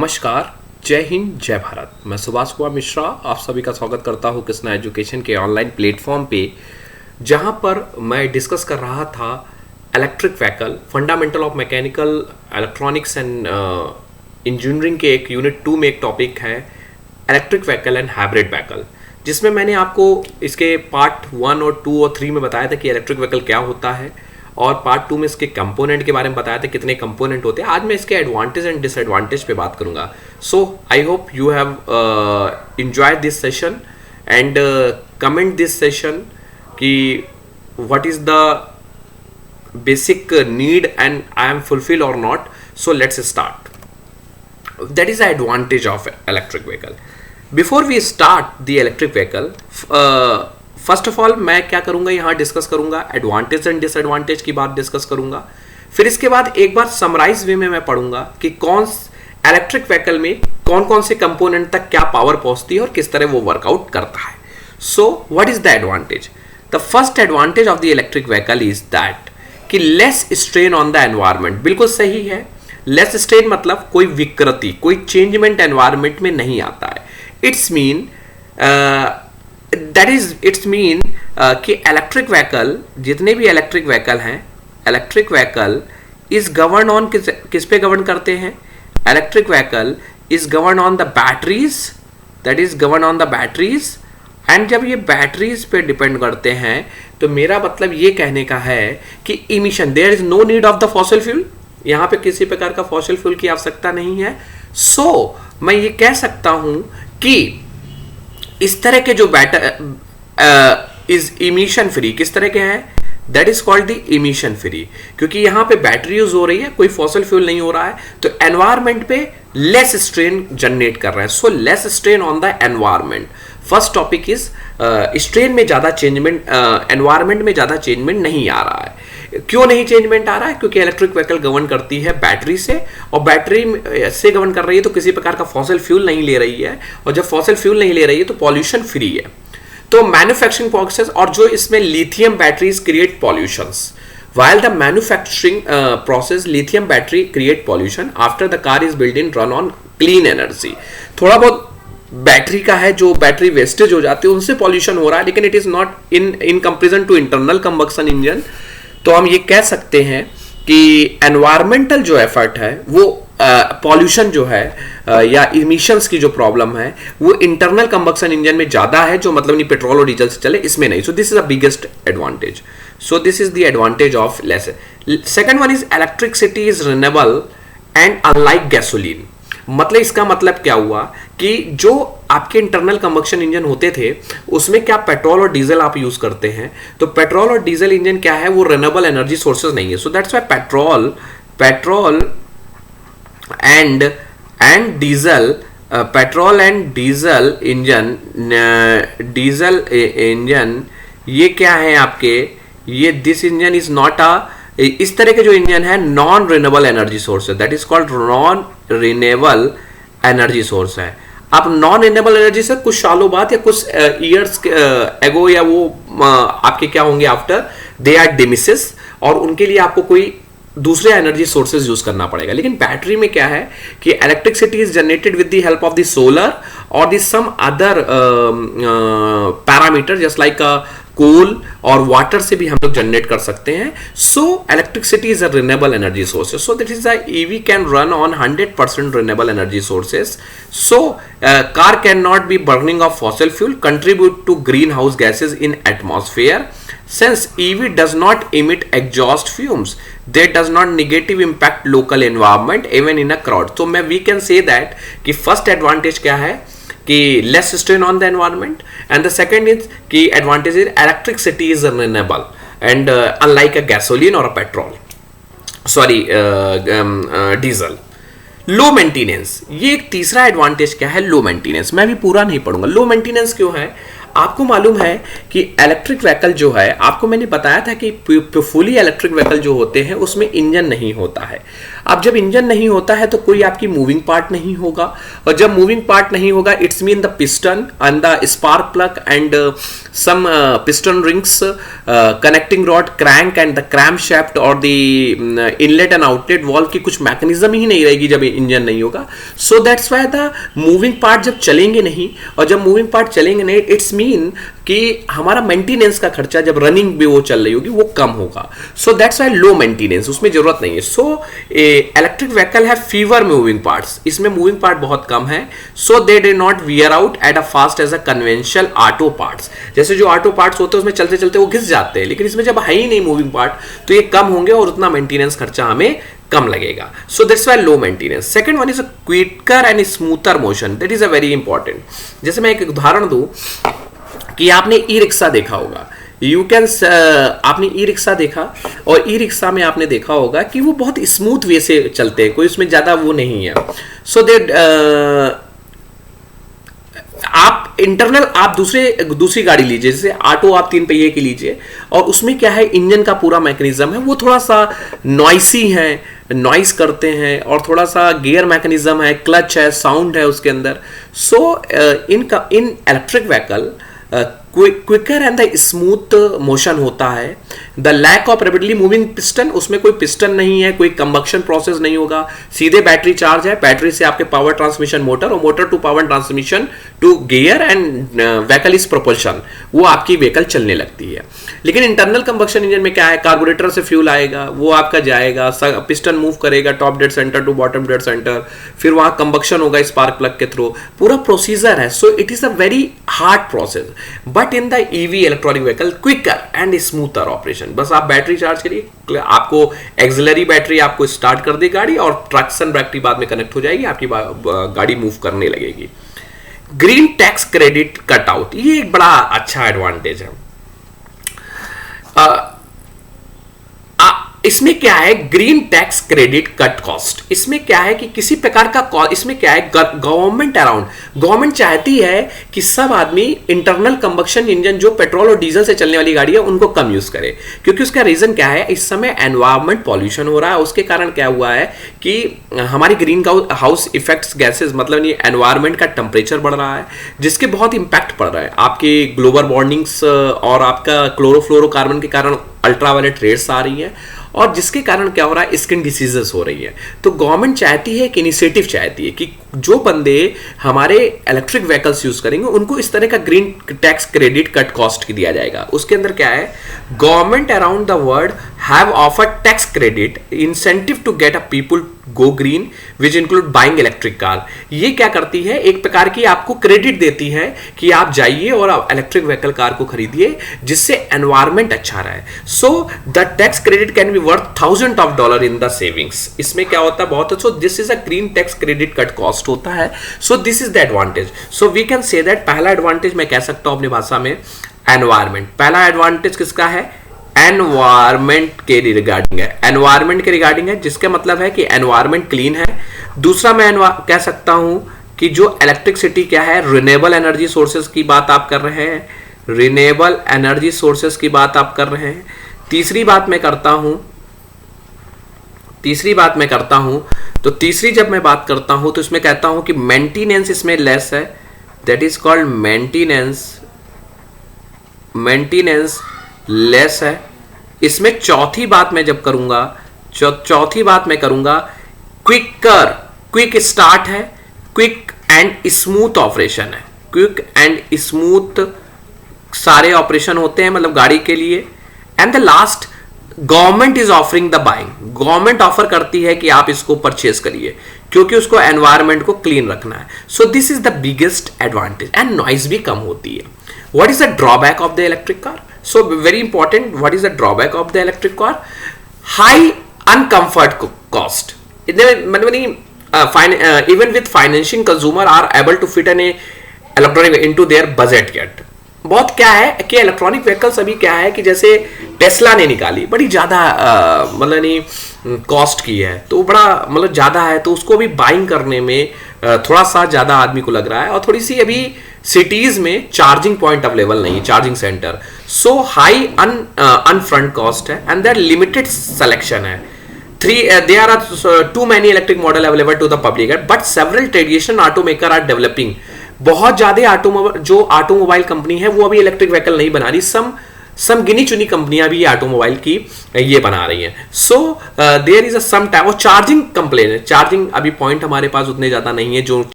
नमस्कार, जय हिंद, जय भारत। मैं सुभाष कुमार मिश्रा आप सभी का स्वागत करता हूँ कृष्णा एजुकेशन के ऑनलाइन प्लेटफॉर्म पे, जहाँ पर मैं डिस्कस कर रहा था electric vehicle, fundamental of mechanical electronics and engineering के एक यूनिट 2 में एक टॉपिक है electric vehicle and hybrid vehicle, जिसमें मैंने आपको इसके पार्ट 1 और 2 और 3 में बताया था कि इलेक्ट्रिक व्हीकल क्या होता है, और पार्ट 2 में इसके कंपोनेंट के बारे में बताया था कितने कंपोनेंट होते हैं। आज मैं इसके एडवांटेज एंड डिसएडवांटेज पे बात करूंगा। So I hope you have enjoyed this session and comment this session कि what is the basic need and I am fulfil और not. So let's start. That is the advantage of electric vehicle. Before we start the electric vehicle, first of all मैं क्या करूंगा, यहाँ discuss करूंगा advantage and disadvantage की बात discuss करूंगा। फिर इसके बाद एक बार समराइज वे में मैं पढ़ूंगा कि कौन इलेक्ट्रिक व्हीकल में कौन कौन से कंपोनेंट तक क्या पावर पहुंचती है और किस तरह वो वर्कआउट करता है। So what is the advantage? The first advantage of the electric vehicle is that कि less strain on the environment. बिल्कुल सही है, लेस स्ट्रेन मतलब कोई विकृति, कोई चेंजमेंट एनवायरमेंट में नहीं आता है। इट्स मीन कि इलेक्ट्रिक व्हीकल, जितने भी इलेक्ट्रिक व्हीकल हैं, electric vehicle is govern on किस पे गवर्न करते हैं? Electric vehicle is govern on the batteries, that is govern on the batteries. And जब ये बैटरीज पे डिपेंड करते हैं तो मेरा मतलब ये कहने का है कि emission, there is no need of the fossil fuel. यहाँ पे किसी प्रकार का फॉसिल फ्यूल की आवश्यकता नहीं है। सो मैं ये कह सकता हूं कि इस तरह के जो इज इमिशन फ्री, किस तरह के हैं? That is called the emission free, क्योंकि यहां पे बैटरी यूज हो रही है, कोई फॉसिल फ्यूल नहीं हो रहा है, तो एनवायरमेंट पे लेस स्ट्रेन जनरेट कर रहा है। So less strain on the environment. First topic is strain में ज्यादा चेंजमेंट, एनवायरमेंट में ज्यादा चेंजमेंट नहीं आ रहा है। क्यों नहीं चेंजमेंट आ रहा है? क्योंकि इलेक्ट्रिक व्हीकल गवर्न करती है बैटरी से, और बैटरी से गवर्न कर रही है तो किसी प्रकार का फॉसिल फ्यूल नहीं ले रही है, और जब फॉसिल फ्यूल नहीं ले रही है तो पॉल्यूशन फ्री है। तो मैन्युफैक्चरिंग प्रोसेस, और जो इसमें lithium batteries create pollutions, while the manufacturing process lithium battery create pollution after the car is built in run on clean energy। थोड़ा बहुत बैटरी का है, जो बैटरी वेस्टेज हो जाती है उनसे पॉल्यूशन हो रहा है, लेकिन it is not in comparison to internal combustion engine. तो हम ये कह सकते हैं कि एनवायरमेंटल जो एफर्ट है वो पॉल्यूशन जो है या इमिशंस की जो प्रॉब्लम है वो इंटरनल कंबक्शन इंजन में ज्यादा है, जो मतलब नहीं पेट्रोल और डीजल से चले, इसमें नहीं। सो this is the biggest advantage. So this is the advantage of less. Second one is electricity is renewable and unlike gasoline. मतलब इसका मतलब क्या हुआ कि जो आपके इंटरनल कंबक्शन इंजन होते थे उसमें क्या पेट्रोल और डीजल आप यूज करते हैं, तो पेट्रोल और डीजल इंजन क्या है, वो रिन्यूएबल एनर्जी सोर्सेज नहीं है। So that's why petrol and diesel engine ये क्या है आपके, ये दिस इंजन इज नॉट इस तरह के जो इंजन है नॉन रिन्यूएबल एनर्जी सोर्स है, that is called non renewable energy source है। आप नॉन रिन्यूएबल एनर्जी से कुछ सालों बाद या कुछ ईयर्स एगो या वो आपके क्या होंगे, आफ्टर दे आर डिमिसेस, और उनके लिए आपको कोई दूसरे एनर्जी सोर्सेज यूज करना पड़ेगा। लेकिन बैटरी में क्या है कि electricity is generated with the help of the solar और the some other parameter, just like coal और वाटर से भी हम लोग जनरेट कर सकते हैं। So electricity is a renewable energy sources. So that is the EV can run on 100% renewable energy sources. So car can not be burning of fossil fuel, contribute to green house gases in atmosphere. Since EV does not emit exhaust fumes, that does not negative impact local environment even in a crowd. So we can say that कि first advantage क्या है कि less strain on the environment, and the second is कि advantage is electricity is renewable and unlike a gasoline or a petrol, sorry diesel. Low maintenance, ये एक तीसरा advantage क्या है, लो मेंटेनेंस। मैं भी पूरा नहीं पढ़ूंगा। लो मेंटेनेंस क्यों है? आपको मालूम है कि इलेक्ट्रिक व्हीकल जो है, आपको मैंने बताया था कि फुली इलेक्ट्रिक व्हीकल जो होते हैं उसमें इंजन नहीं होता है। अब जब इंजन नहीं होता है तो कोई आपकी मूविंग पार्ट नहीं होगा, और जब मूविंग पार्ट नहीं होगा it's mean the piston and the spark plug and some piston rings, connecting rod, crank and the crankshaft or the inlet and outlet valve की कुछ मैकेनिज्म ही नहीं रहेगी जब इंजन नहीं होगा. So that's why the moving part जब चलेंगे नहीं, और जब मूविंग पार्ट चलेंगे नहीं इट्स मीन कि हमारा मेंटेनेंस का खर्चा जब रनिंग भी वो चल रही होगी वो कम होगा. So that's why low maintenance, उसमें जरूरत नहीं है. सो इलेक्ट्रिक व्हीकल है फीवर मूविंग पार्ट्स, इसमें मूविंग पार्ट बहुत कम है. So they do not wear out at a fast as a conventional auto parts. जैसे जो ऑटो पार्ट्स होते हैं उसमें चलते चलते वो घिस जाते हैं, लेकिन इसमें जब है ही नहीं मूविंग पार्ट तो ये कम होंगे और उतना मेंटेनेंस खर्चा हमें कम लगेगा. So that's why low maintenance. Second one is a quicker and smoother motion, that is a very important. जैसे मैं एक उदाहरण दूं कि आपने ई रिक्शा देखा होगा, यू कैन आपने ई रिक्शा देखा और ई रिक्शा में आपने देखा होगा कि वो बहुत स्मूथ वे से चलते हैं, कोई उसमें ज्यादा वो नहीं है. सो दैट आप इंटरनल आप दूसरी गाड़ी लीजिए, जैसे ऑटो आप 3 पहिए की लीजिए, और उसमें क्या है इंजन का पूरा मैकेनिज्म है वो थोड़ा सा नॉइसी है, नॉइस करते हैं, और थोड़ा सा गियर मैकेनिज्म है, क्लच है, साउंड है उसके अंदर. So in electric vehicle quicker and the smooth motion होता है. The lack of rapidly moving piston, उसमें कोई पिस्टन नहीं है, कोई कंबक्शन प्रोसेस नहीं होगा, सीधे बैटरी चार्ज है, बैटरी से आपके पावर ट्रांसमिशन मोटर और motor to power transmission to gear and vehicle is propulsion, वो आपकी व्हीकल चलने लगती है. लेकिन इंटरनल कंबक्शन इंजन में क्या है, कार्बोरेटर से फ्यूल आएगा, वो आपका जाएगा, पिस्टन मूव करेगा top dead centre to bottom dead centre, फिर वहां कंबक्शन होगा स्पार्क प्लग के थ्रू, पूरा प्रोसीजर है. So it is a very hard process. But in the EV electronic vehicle quicker and smoother operation. बस आप बैटरी चार्ज करिए, आपको एक्सिलरी बैटरी आपको स्टार्ट कर दे गाड़ी, और ट्रैक्शन बैटरी बाद में कनेक्ट हो जाएगी, आपकी गाड़ी मूव करने लगेगी. Green tax credit cut out, ये एक बड़ा अच्छा एडवांटेज है. इसमें क्या है, green tax credit cut cost. इसमें क्या है कि किसी प्रकार का इसमें क्या है, गवर्नमेंट चाहती है कि सब आदमी इंटरनल कंबक्शन इंजन जो पेट्रोल और डीजल से चलने वाली गाड़ी है उनको कम यूज करे. क्योंकि उसका रीजन क्या है, इस समय एनवायरमेंट पॉल्यूशन हो रहा है. उसके कारण क्या हुआ है कि हमारी ग्रीन हाउस इफेक्ट्स गैसेज, मतलब ये एनवायरमेंट का टेम्परेचर बढ़ रहा है, जिसके बहुत इंपैक्ट पड़ रहा है आपकी ग्लोबल वार्मिंग्स और आपका क्लोरोफ्लोरोकार्बन के कारण अल्ट्रावायलेट रेड्स आ रही है, और जिसके कारण क्या हो रहा है, स्किन डिसीजेस हो रही है. तो गवर्नमेंट चाहती है कि इनिशिएटिव चाहती है कि जो बंदे हमारे इलेक्ट्रिक व्हीकल्स यूज करेंगे उनको इस तरह का green tax credit cut cost दिया जाएगा. उसके अंदर क्या है, government around the world have offered tax credit incentive to get a people go green which include buying electric car. ये क्या करती है, एक प्रकार की आपको क्रेडिट देती है कि आप जाइए और आप इलेक्ट्रिक व्हीकल कार को खरीदिए जिससे एनवायरमेंट अच्छा रहे. So the tax credit can be worth $1000 in the savings. इसमें क्या होता है, बहुत. So this is a green tax credit cut cost होता है. So this is the advantage. So we can say that पहला एडवांटेज मैं कह सकता हूं अपनी भाषा में एनवायरमेंट. पहला एडवांटेज किसका है, एनवायरमेंट के रिगार्डिंग है, एनवायरमेंट के रिगार्डिंग है, जिसका मतलब है कि एनवायरमेंट क्लीन है. दूसरा मैं कह सकता हूं कि जो इलेक्ट्रिसिटी क्या है, रिन्यूएबल एनर्जी सोर्सेज की बात आप कर रहे हैं, रिन्यूएबल एनर्जी सोर्सेज की बात आप कर रहे हैं. तीसरी बात मैं करता हूं तो तीसरी जब मैं बात करता हूं तो इसमें कहता हूं कि मेंटेनेंस इसमें लेस है, that is called maintenance less है. इसमें चौथी बात मैं जब करूंगा, क्विक स्टार्ट है, क्विक एंड स्मूथ ऑपरेशन है. क्विक एंड स्मूथ सारे ऑपरेशन होते हैं मतलब गाड़ी के लिए. And the last, government is offering the buying. Government offer करती है कि आप इसको परचेज करिए क्योंकि उसको एनवायरमेंट को क्लीन रखना है. So this is the biggest advantage. And noise भी कम होती है. What is the drawback of the electric car? So very important, what is the drawback of the electric car? High uncomfort cost. Even with financing, consumer are able to fit an electronic into their budget yet. बहुत क्या है कि electronic vehicles अभी क्या है कि जैसे Tesla ने निकाली, बड़ी ज़्यादा मतलब नहीं कॉस्ट की है, तो बड़ा मतलब ज़्यादा है, तो उसको भी बाइंग करने में थोड़ा सा ज़्यादा आदमी को लग रहा है. और थोड़ी सी अभी सिटीज में चार्जिंग पॉइंट अवेलेबल नहीं, चार्जिंग सेंटर. सो हाई अनफ्रंट कॉस्ट है एंड देयर लिमिटेड सिलेक्शन है. there are too many electric model available to the public, but several traditional automaker are developing. बहुत ज्यादा जो ऑटोमोबाइल कंपनी है वो अभी इलेक्ट्रिक व्हीकल नहीं बना रही, सम गिनी चुनी कंपनियां भी ऑटोमोबाइल की ये बना रही हैं. So there is a some type of charging complain. Charging अभी पॉइंट हमारे पास उतने ज्यादा नहीं है जो